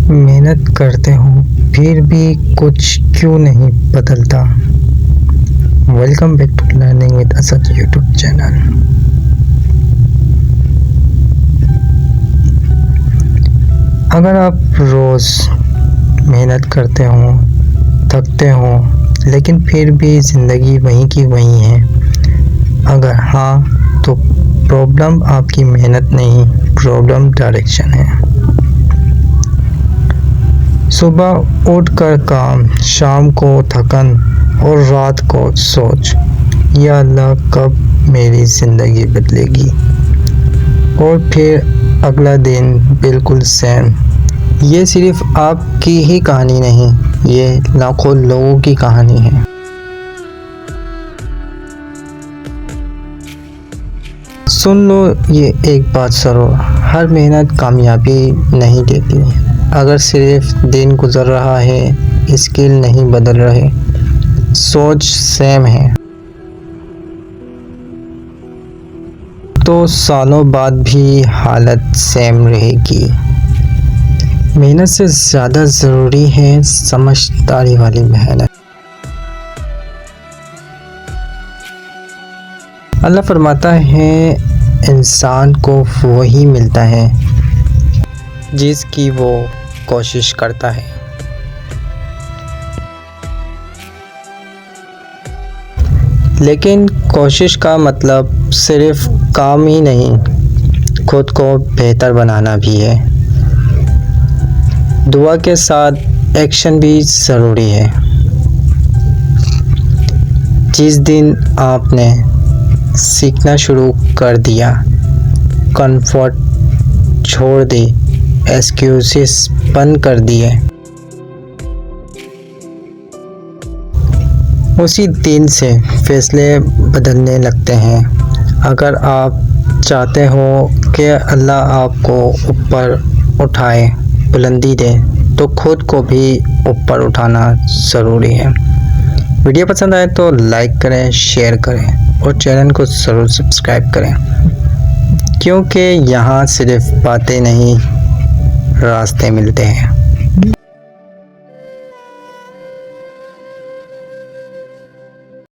मेहनत करते हो फिर भी कुछ क्यों नहीं बदलता। Welcome back to learning with Asad YouTube channel. अगर आप रोज़ मेहनत करते हो, थकते हो, लेकिन फिर भी ज़िंदगी वहीं की वहीं है, अगर हाँ तो प्रॉब्लम आपकी मेहनत नहीं, प्रॉब्लम डायरेक्शन है। सुबह उठकर काम, शाम को थकन और रात को सोच, या अल्लाह कब मेरी ज़िंदगी बदलेगी। और फिर अगला दिन बिल्कुल सेम। ये सिर्फ आपकी ही कहानी नहीं, ये लाखों लोगों की कहानी है। सुन लो ये एक बात ज़रूर, हर मेहनत कामयाबी नहीं देती। अगर सिर्फ दिन गुजर रहा है, स्किल नहीं बदल रहे, सोच सेम है, तो सालों बाद भी हालत सेम रहेगी। मेहनत से ज़्यादा ज़रूरी है समझदारी वाली मेहनत। अल्लाह फरमाता है, इंसान को वही मिलता है जिसकी वो कोशिश करता है। लेकिन कोशिश का मतलब सिर्फ काम ही नहीं, खुद को बेहतर बनाना भी है। दुआ के साथ एक्शन भी ज़रूरी है। जिस दिन आपने सीखना शुरू कर दिया, कंफर्ट छोड़ दी, एक्सक्यूज़ेस बंद कर दिए, उसी दिन से फैसले बदलने लगते हैं। अगर आप चाहते हो कि अल्लाह आपको ऊपर उठाए, बुलंदी दे, तो खुद को भी ऊपर उठाना ज़रूरी है। वीडियो पसंद आए तो लाइक करें, शेयर करें और चैनल को ज़रूर सब्सक्राइब करें, क्योंकि यहाँ सिर्फ बातें नहीं, रास्ते मिलते हैं।